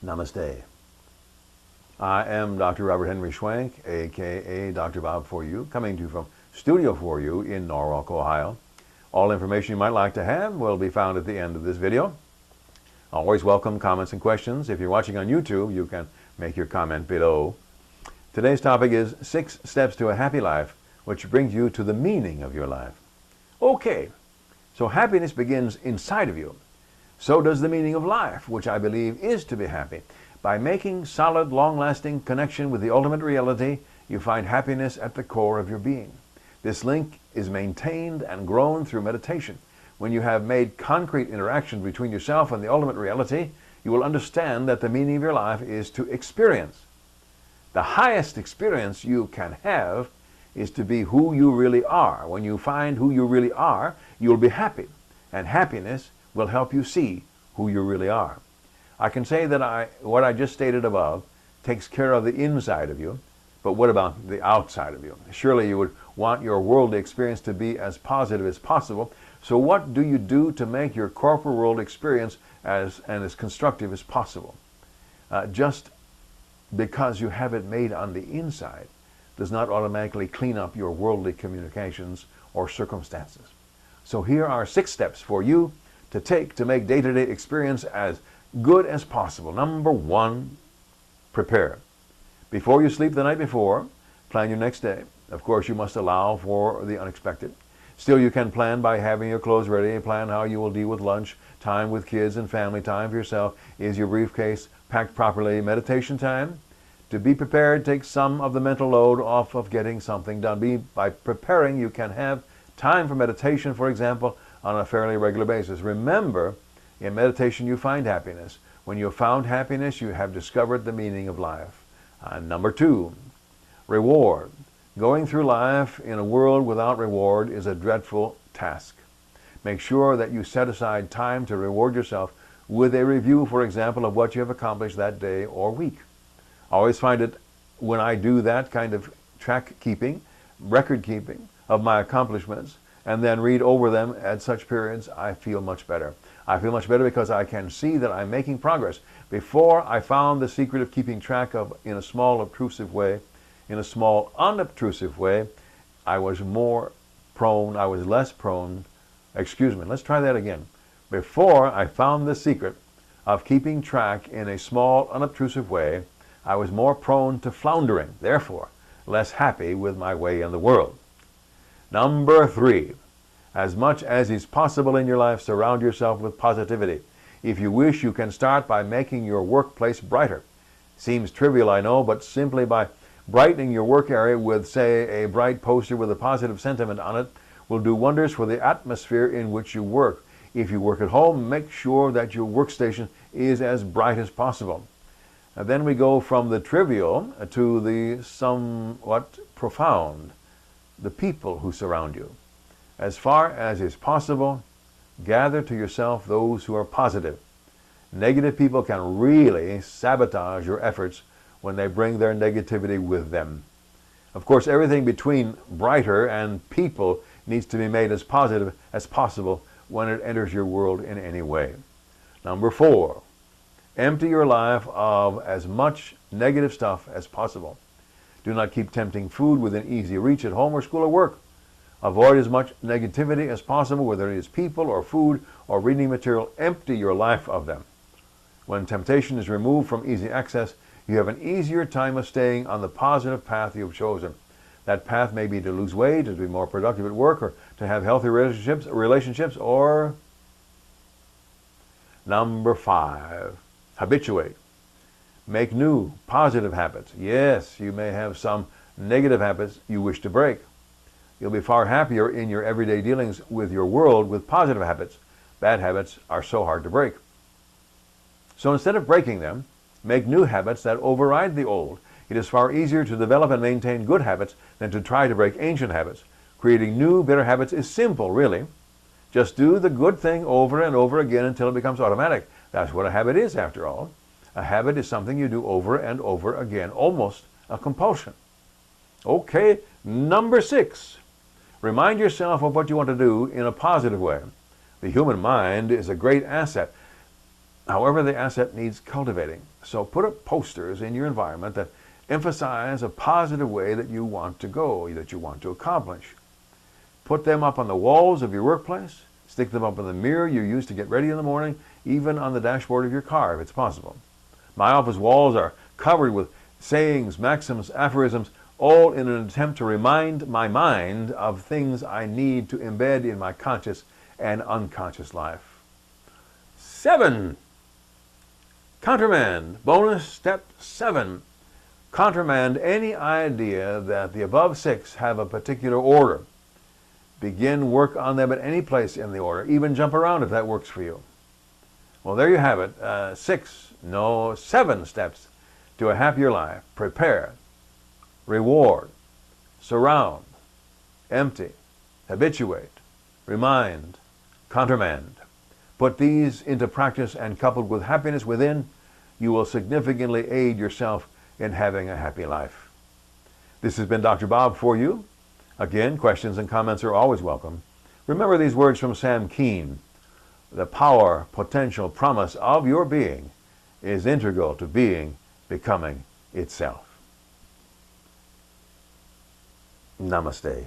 Namaste. I am Dr. Robert Henry Schwank, aka Dr. Bob for You, coming to you from Studio for You in Norwalk, Ohio. All information you might like to have will be found at the end of this video. I always welcome comments and questions. If you're watching on YouTube, you can make your comment below. Today's topic is 6 steps to a happy life, which brings you to the meaning of your life. Okay, so happiness begins inside of you. So does the meaning of life, which I believe is to be happy. By making solid, long-lasting connection with the ultimate reality, you find happiness at the core of your being. This link is maintained and grown through meditation. When you have made concrete interaction between yourself and the ultimate reality, you will understand that the meaning of your life is to experience. The highest experience you can have is to be who you really are. When you find who you really are, you'll be happy, and happiness will help you see who you really are. I can say that what I just stated above takes care of the inside of you, but what about the outside of you? Surely you would want your worldly experience to be as positive as possible. So what do you do to make your corporal world experience as constructive as possible? Just because you have it made on the inside does not automatically clean up your worldly communications or circumstances. So here are 6 steps for you to take to make day-to-day experience as good as possible. Number 1, prepare. Before you sleep the night before, plan your next day. Of course, you must allow for the unexpected. Still, you can plan by having your clothes ready, plan how you will deal with lunch, time with kids and family, time for yourself. Is your briefcase packed properly? Meditation time. To be prepared takes some of the mental load off of getting something done. By preparing, you can have time for meditation, for example, on a fairly regular basis. Remember, in meditation you find happiness. When you have found happiness, you have discovered the meaning of life. Number 2, reward. Going through life in a world without reward is a dreadful task. Make sure that you set aside time to reward yourself with a review, for example, of what you have accomplished that day or week. I always find it when I do that kind of track keeping, record keeping of my accomplishments, and then read over them at such periods, I feel much better. I feel much better because I can see that I'm making progress. Before, I found the secret of keeping track of in a small unobtrusive way, I was less prone, let's try that again. Before I found the secret of keeping track in a small unobtrusive way, I was more prone to floundering, therefore less happy with my way in the world. Number 3, as much as is possible in your life, surround yourself with positivity. If you wish, you can start by making your workplace brighter. Seems trivial, I know, but simply by brightening your work area with, say, a bright poster with a positive sentiment on it will do wonders for the atmosphere in which you work. If you work at home, make sure that your workstation is as bright as possible. Then we go from the trivial to the somewhat profound. The people who surround you. As far as is possible, gather to yourself those who are positive. Negative people can really sabotage your efforts when they bring their negativity with them. Of course, everything between brighter and people needs to be made as positive as possible when it enters your world in any way. Number 4, empty your life of as much negative stuff as possible. Do not keep tempting food within easy reach at home or school or work. Avoid as much negativity as possible, whether it is people or food or reading material. Empty your life of them. When temptation is removed from easy access, you have an easier time of staying on the positive path you have chosen. That path may be to lose weight, to be more productive at work, or to have healthy relationships, or Number 5, habituate. Make new, positive habits. Yes, you may have some negative habits you wish to break. You'll be far happier in your everyday dealings with your world with positive habits. Bad habits are so hard to break. So instead of breaking them, make new habits that override the old. It is far easier to develop and maintain good habits than to try to break ancient habits. Creating new, better habits is simple, really. Just do the good thing over and over again until it becomes automatic. That's what a habit is, after all. A habit is something you do over and over again, almost a compulsion. Okay, number 6. Remind yourself of what you want to do in a positive way. The human mind is a great asset. However, the asset needs cultivating. So put up posters in your environment that emphasize a positive way that you want to go, that you want to accomplish. Put them up on the walls of your workplace. Stick them up in the mirror you use to get ready in the morning, even on the dashboard of your car if it's possible. My office walls are covered with sayings, maxims, aphorisms, all in an attempt to remind my mind of things I need to embed in my conscious and unconscious life. 7. Countermand. Bonus step 7. Countermand any idea that the above 6 have a particular order. Begin work on them at any place in the order. Even jump around if that works for you. Well, there you have it. 7 steps to a happier life. Prepare, reward, surround, empty, habituate, remind, countermand. Put these into practice, and coupled with happiness within, you will significantly aid yourself in having a happy life. This has been Dr. Bob for you. Again, questions and comments are always welcome. Remember these words from Sam Keen. The power, potential, promise of your being is integral to being, becoming itself. Namaste.